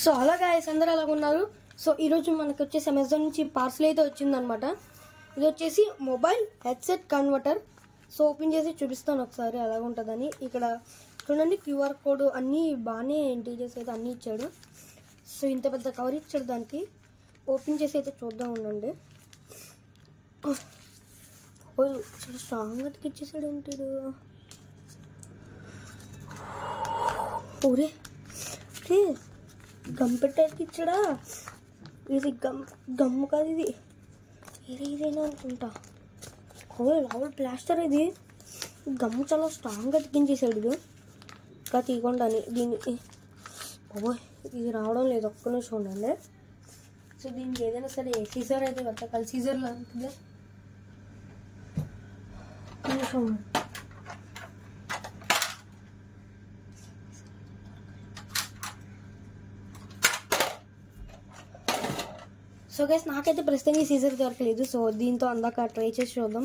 So అలా guys అందరూ అలా ఉన్నారు. సో ఈరోజు మనకి వచ్చేసి అమెజాన్ నుంచి పార్సల్ అయితే వచ్చిందనమాట. ఇది వచ్చేసి mobile headset converter. So open చేసి చూపిస్తాను ఒకసారి ఎలా ఉంటుందని. ఇక్కడ చూడండి క్యూఆర్ కోడ్ అన్నీ బాగానే ఇంటీరియర్స్ అయితే అన్నీ ఇచ్చాడు. సో ఇంత పెద్ద కవర్ ఇచ్చాడు దానికి. ఓపెన్ చేసి అయితే చూద్దాం ఉండండి. చాలా స్ట్రాంగ్గా ఇచ్చేసాడు ఏంటి ఊరే గమ్ పెట్టేకి ఇచ్చాడా. ఇది గమ్ము కాదు, ఇది ఇదేనా అనుకుంటా. లోపల ప్లాస్టర్. ఇది గమ్ము చాలా స్ట్రాంగ్గా తిక్కించేసాడు. ఇది ఇంకా తీయకుండా దీన్ని ఇది రావడం లేదు. ఒక్క నిమిషం ఉండండి. సో దీనికి ఏదైనా సరే సీజర్ అయితే పెట్టాలి. సీజర్లో ఉంటుంది. నిమిషం సో గైస్ నాకైతే ప్రస్తుతానికి సీజర్ దొరకలేదు. సో దీంతో అందాక ట్రై చేసి చూద్దాం.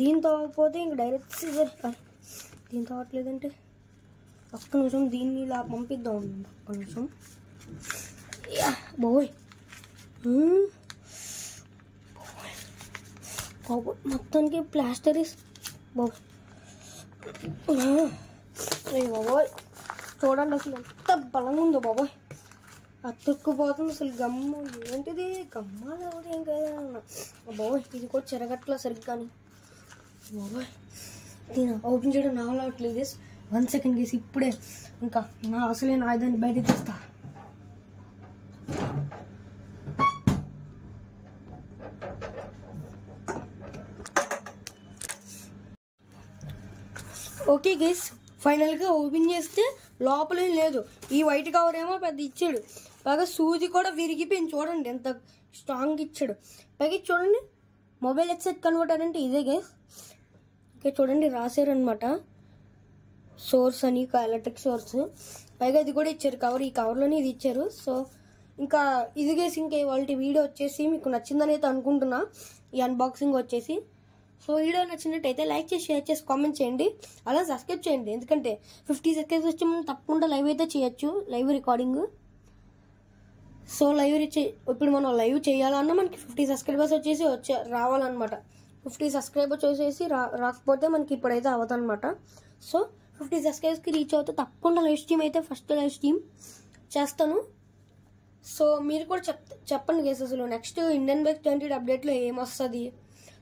దీంతో అవ్వకపోతే ఇంక డైరెక్ట్ సీజర్. దీంతో అవ్వట్లేదంటే ఒక్క నిమిషం దీన్ని ఇలా పంపిద్దాం. ఒక్క నిమిషం. బాబోయ్ మొత్తానికి ప్లాస్టర్ బాబోయ్ చూడండి అసలు ఎంత బలంగా ఉందో బాబోయ్. అతుక్కుపోతుంది అసలు. గమ్ము ఏంటిది? గమ్మాలు ఎవరు ఏం కదా బాబోయ్. ఇది కూడా చెరగట్లా సరిగ్గాని బాబోయ్. నేను ఓపెన్ చేయడం నా అవ్వట్లేదు. 1 సెకండ్ గేసి ఇప్పుడే ఇంకా నా అసలే నా దాన్ని బయట తీస్తా. ఓకే గైస్ ఫైనల్గా ఓపెన్ చేస్తే లోపలేం లేదు. ఈ వైట్ కవర్ ఏమో పెద్ద ఇచ్చాడు. పైగా సూది కూడా విరిగిపోయింది. చూడండి ఎంత స్ట్రాంగ్ ఇచ్చాడు. పైగా చూడండి మొబైల్ హెడ్సెట్ కన్వర్టర్ అంటే ఇదే గైస్. ఇంకా చూడండి రాశారనమాట సోర్స్ అని, ఎలక్ట్రిక్ సోర్స్. పైగా ఇది కూడా ఇచ్చారు కవర్. ఈ కవర్లోనే ఇది ఇచ్చారు. సో ఇంకా ఇది గైస్ ఇంకా వాళ్ళ వీడియో వచ్చేసి మీకు నచ్చిందని అయితే అనుకుంటున్నా. ఈ అన్బాక్సింగ్ వచ్చేసి. సో వీడియో నచ్చినట్టయితే లైక్ చేసి, షేర్ చేసి, కామెంట్ చేయండి. అలా సబ్స్క్రైబ్ చేయండి. ఎందుకంటే 50 సెకండ్స్ వచ్చి మనం తప్పకుండా లైవ్ అయితే చేయొచ్చు. Live recording. సో ఇప్పుడు మనం లైవ్ చేయాలన్నా మనకి 50 సబ్స్క్రైబర్స్ వచ్చేసి రావాలన్నమాట. 50 సబ్స్క్రైబర్స్ వచ్చేసి రాకపోతే మనకి ఇప్పుడైతే అవ్వదన్నమాట. సో 50 సబ్స్క్రైబర్స్కి రీచ్ అవుతే తప్పకుండా లైవ్ స్ట్రీమ్ అయితే ఫస్ట్ లైవ్ స్ట్రీమ్ చేస్తాను. సో మీరు కూడా చెప్పండి గైస్ అసలు నెక్స్ట్ ఇండియన్ బేస్ 20 అప్డేట్లో ఏమొస్తుంది.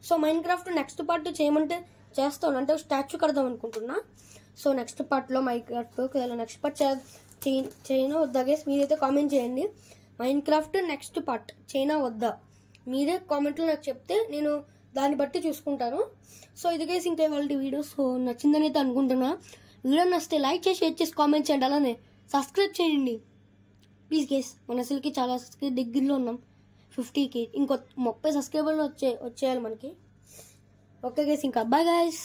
సో మైన్క్రాఫ్ట్ నెక్స్ట్ పార్ట్ చేయమంటే చేస్తాను. అంటే స్టాచ్యూ కడదాం అనుకుంటున్నా. సో నెక్స్ట్ పార్ట్లో మైన్క్రాఫ్ట్ నెక్స్ట్ పార్ట్ చైనా వద్దా గైస్ మీరైతే కామెంట్ చేయండి. మైన్క్రాఫ్ట్ నెక్స్ట్ పార్ట్ చైనా వద్దా మీరే కామెంట్లో నాకు చెప్తే నేను దాన్ని బట్టి చూసుకుంటాను. సో ఇది గైస్ ఇంకా వాళ్ళ వీడియో. సో నచ్చిందని అయితే అనుకుంటున్నా. వీడియో నచ్చితే లైక్ చేసి, షేర్ చేసి, కామెంట్ చేయండి. అలానే సబ్స్క్రైబ్ చేయండి ప్లీజ్ గైస్. మన అసలుకి చాలా దగ్గరలో ఉన్నాం 50కి. ఇంకో 30 సబ్స్క్రైబర్లు వచ్చేయాలి మనకి. ఓకే గైస్ ఇంకా బాయ్ గైస్.